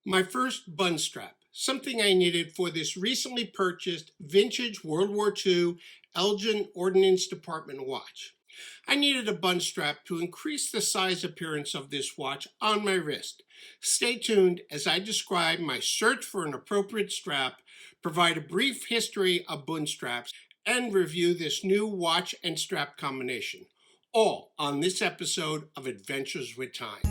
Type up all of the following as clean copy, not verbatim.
My first Bund strap, something I needed for this recently purchased vintage World War II Elgin Ordnance Department watch. I needed a Bund strap to increase the size appearance of this watch on my wrist. Stay tuned as I describe my search for an appropriate strap, provide a brief history of Bund straps, and review this new watch and strap combination. All on this episode of Adventures with Time.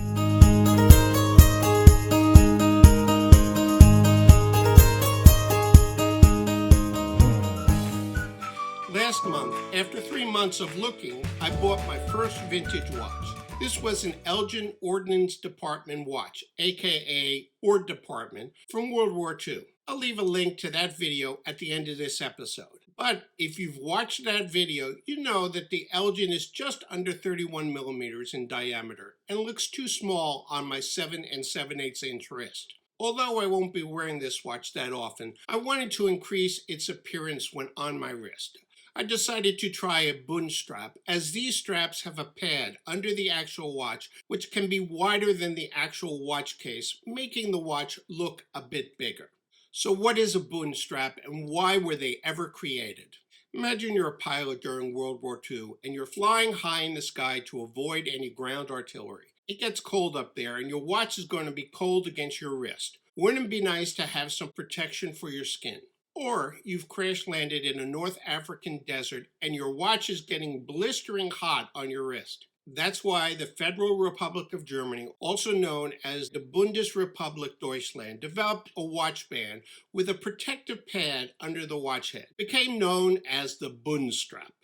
Last month, after 3 months of looking, I bought my first vintage watch. This was an Elgin Ordnance Department watch, aka ORD Department, from World War II. I'll leave a link to that video at the end of this episode. But if you've watched that video, you know that the Elgin is just under 31 millimeters in diameter and looks too small on my 7 7/8 inch wrist. Although I won't be wearing this watch that often, I wanted to increase its appearance when on my wrist. I decided to try a Bund strap, as these straps have a pad under the actual watch which can be wider than the actual watch case, making the watch look a bit bigger. So what is a Bund strap and why were they ever created? Imagine you're a pilot during World War II and you're flying high in the sky to avoid any ground artillery. It gets cold up there and your watch is going to be cold against your wrist. Wouldn't it be nice to have some protection for your skin? Or you've crash landed in a North African desert and your watch is getting blistering hot on your wrist. That's why the Federal Republic of Germany, also known as the Bundesrepublik Deutschland, developed a watch band with a protective pad under the watch head. It became known as the Bund strap.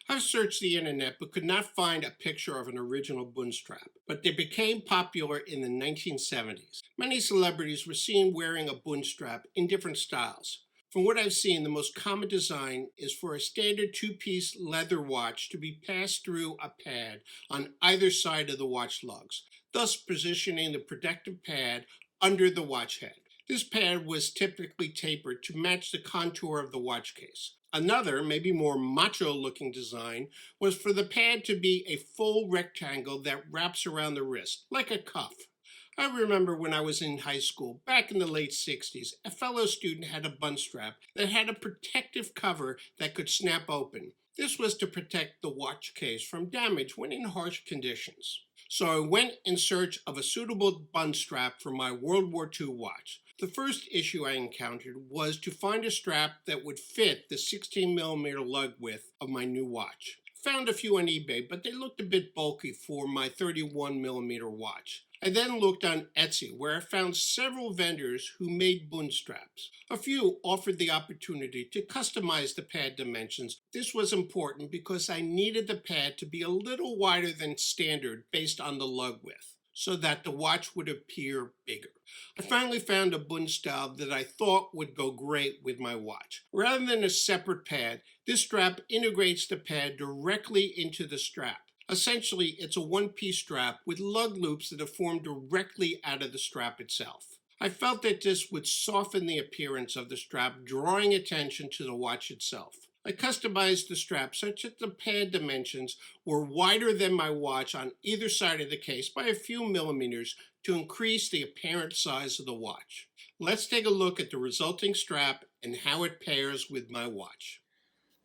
I've searched the internet but could not find a picture of an original Bund strap, but they became popular in the 1970s. Many celebrities were seen wearing a Bund strap in different styles. From what I've seen, the most common design is for a standard two-piece leather watch to be passed through a pad on either side of the watch lugs, thus positioning the protective pad under the watch head. This pad was typically tapered to match the contour of the watch case. Another, maybe more macho-looking design was for the pad to be a full rectangle that wraps around the wrist, like a cuff. I remember when I was in high school, back in the late 60s, a fellow student had a Bund strap that had a protective cover that could snap open. This was to protect the watch case from damage when in harsh conditions. So I went in search of a suitable Bund strap for my World War II watch. The first issue I encountered was to find a strap that would fit the 16 millimeter lug width of my new watch. Found a few on eBay, but they looked a bit bulky for my 31 millimeter watch. I then looked on Etsy, where I found several vendors who made Bund straps. A few offered the opportunity to customize the pad dimensions. This was important because I needed the pad to be a little wider than standard based on the lug width, so that the watch would appear bigger. I finally found a Bund style that I thought would go great with my watch. Rather than a separate pad, this strap integrates the pad directly into the strap. Essentially, it's a one-piece strap with lug loops that are formed directly out of the strap itself. I felt that this would soften the appearance of the strap, drawing attention to the watch itself. I customized the strap such that the pad dimensions were wider than my watch on either side of the case by a few millimeters to increase the apparent size of the watch. Let's take a look at the resulting strap and how it pairs with my watch.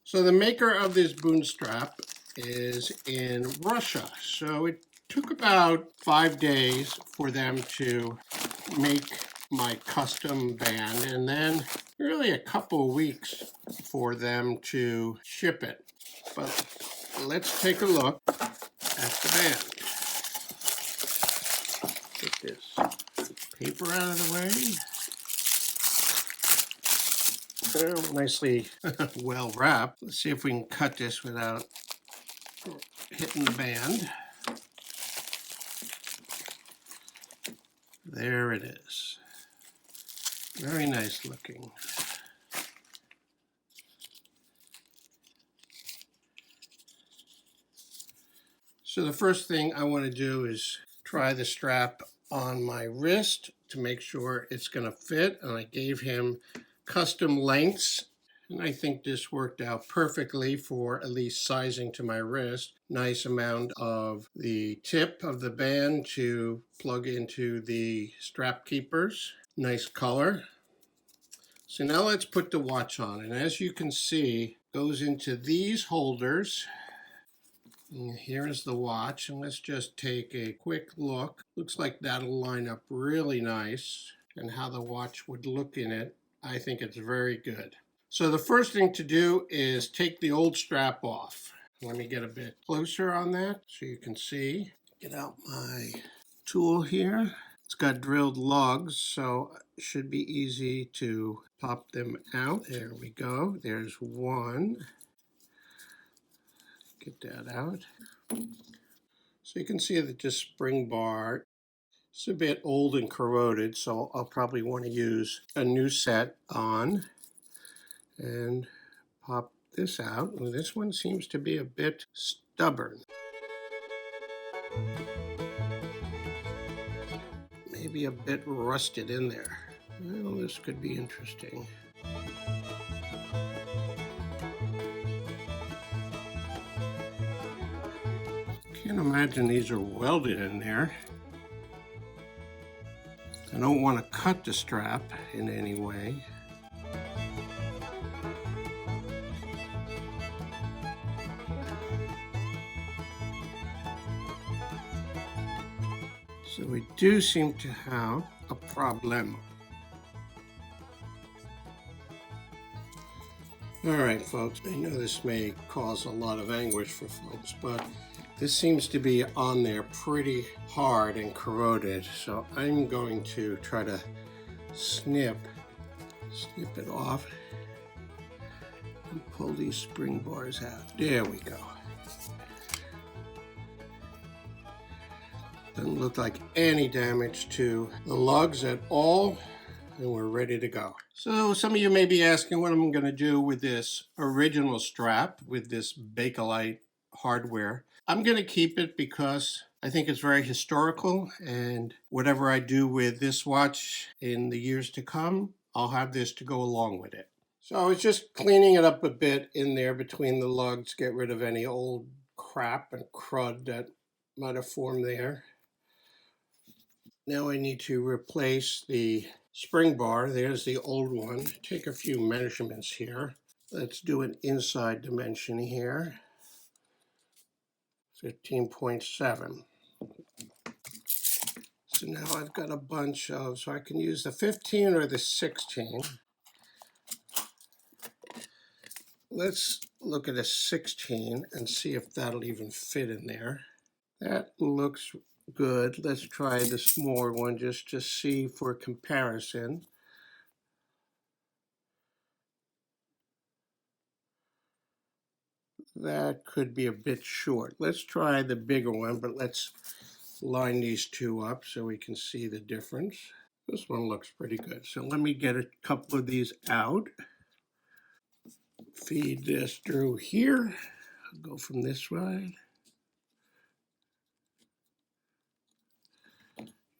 So the maker of this Bund strap is in Russia. So it took about 5 days for them to make my custom band, and then really a couple of weeks for them to ship it. But let's take a look at the band. Get this paper out of the way. Nicely well wrapped. Let's see if we can cut this without hitting the band. There it is. Very nice looking. So the first thing I want to do is try the strap on my wrist to make sure it's going to fit, and I gave him custom lengths, and I think this worked out perfectly for at least sizing to my wrist. Nice amount of the tip of the band to plug into the strap keepers. Nice color. So now let's put the watch on, and as you can see, it goes into these holders. And here is the watch, and let's just take a quick look. Looks like that'll line up really nice, and how the watch would look in it, I think it's very good. So the first thing to do is take the old strap off. Let me get a bit closer on that so you can see. Get out my tool here. It's got drilled lugs, so it should be easy to pop them out. There we go. There's one. Get that out. So you can see that this spring bar is a bit old and corroded, so I'll probably want to use a new set on and pop this out. And this one seems to be a bit stubborn. Maybe a bit rusted in there. Well, this could be interesting. Can't imagine these are welded in there. I don't want to cut the strap in any way. So we do seem to have a problem. All right, folks, I know this may cause a lot of anguish for folks, but this seems to be on there pretty hard and corroded. So I'm going to try to snip it off and pull these spring bars out. There we go. Doesn't look like any damage to the lugs at all, and we're ready to go. So some of you may be asking what I'm going to do with this original strap with this Bakelite hardware. I'm going to keep it because I think it's very historical, and whatever I do with this watch in the years to come, I'll have this to go along with it. So I was just cleaning it up a bit in there between the lugs, get rid of any old crap and crud that might have formed there. Now I need to replace the spring bar. There's the old one. Take a few measurements here. Let's do an inside dimension here. 15.7. So now I've got a bunch of, so I can use the 15 or the 16. Let's look at a 16 and see if that'll even fit in there. That looks good. Let's try the smaller one just to see for comparison. That could be a bit short. Let's try the bigger one, but let's line these two up so we can see the difference. This one looks pretty good. So let me get a couple of these out. Feed this through here. I'll go from this side.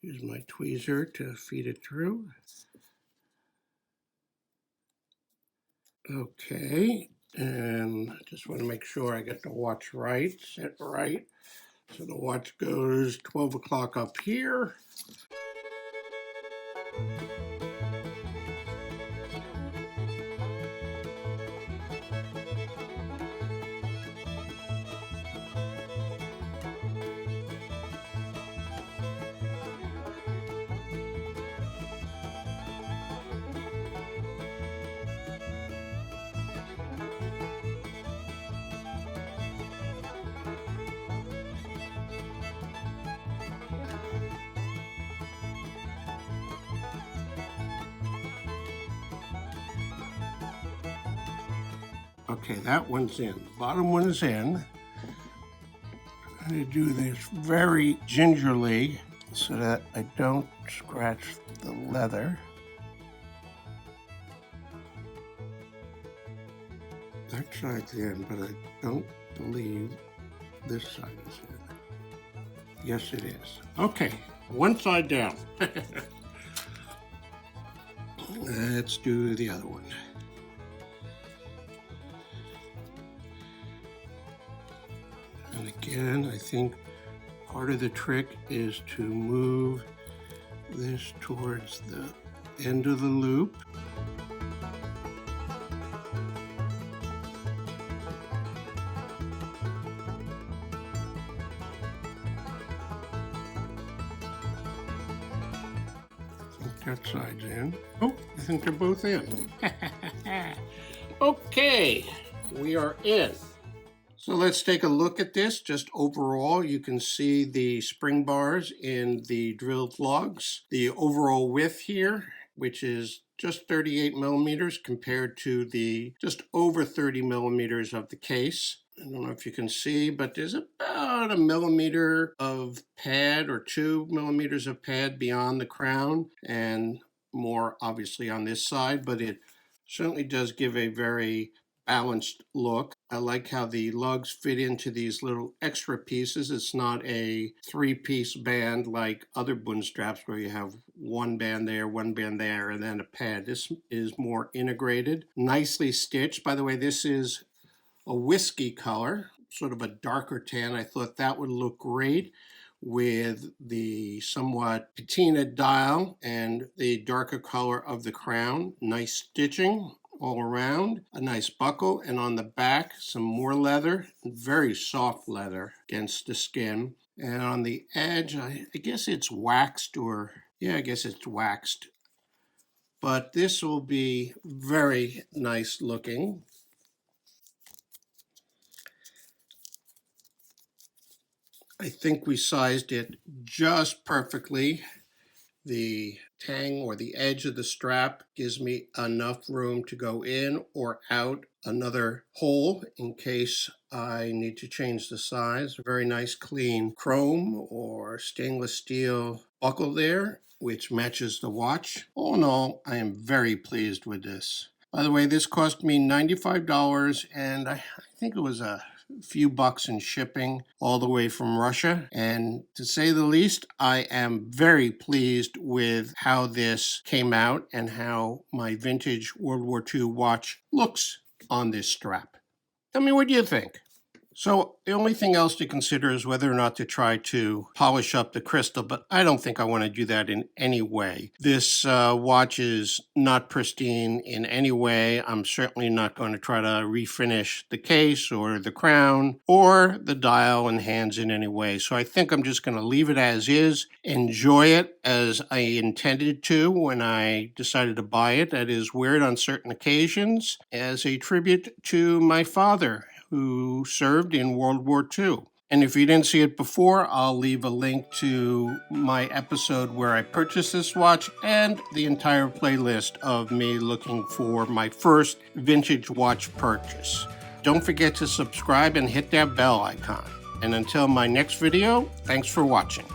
Use my tweezer to feed it through. Okay, and I just want to make sure I get the watch right, set right. So the watch goes 12 o'clock up here. Okay, that one's in. The bottom one is in. I'm going to do this very gingerly so that I don't scratch the leather. That side's in, but I don't believe this side is in. Yes, it is. Okay, one side down. Let's do the other one. And again, I think part of the trick is to move this towards the end of the loop. That side's in. Oh, I think they're both in. Okay, we are in. So let's take a look at this. Just overall, you can see the spring bars in the drilled lugs. The overall width here, which is just 38 millimeters compared to the just over 30 millimeters of the case. I don't know if you can see, but there's about a millimeter of pad or 2 millimeters of pad beyond the crown, and more obviously on this side, but it certainly does give a very balanced look. I like how the lugs fit into these little extra pieces. It's not a 3-piece band like other Bund straps where you have one band there, and then a pad. This is more integrated, nicely stitched. By the way, this is a whiskey color, sort of a darker tan. I thought that would look great with the somewhat patina dial and the darker color of the crown. Nice stitching all around, a nice buckle, and on the back some more leather, very soft leather against the skin. And on the edge, I guess it's waxed, or yeah, I guess it's waxed. But this will be very nice looking. I think we sized it just perfectly. The tang or the edge of the strap gives me enough room to go in or out another hole in case I need to change the size. Very nice clean chrome or stainless steel buckle there, which matches the watch. All in all, I am very pleased with this. By the way, this cost me $95, and I think it was a few bucks in shipping all the way from Russia. And to say the least, I am very pleased with how this came out and how my vintage World War II watch looks on this strap. Tell me, what do you think? So the only thing else to consider is whether or not to try to polish up the crystal, but I don't think I want to do that in any way. This watch is not pristine in any way. I'm certainly not going to try to refinish the case or the crown or the dial and hands in any way. So I think I'm just going to leave it as is, enjoy it as I intended to when I decided to buy it. That is, wear it on certain occasions as a tribute to my father, who served in World War II. And if you didn't see it before, I'll leave a link to my episode where I purchased this watch and the entire playlist of me looking for my first vintage watch purchase. Don't forget to subscribe and hit that bell icon. And until my next video, thanks for watching.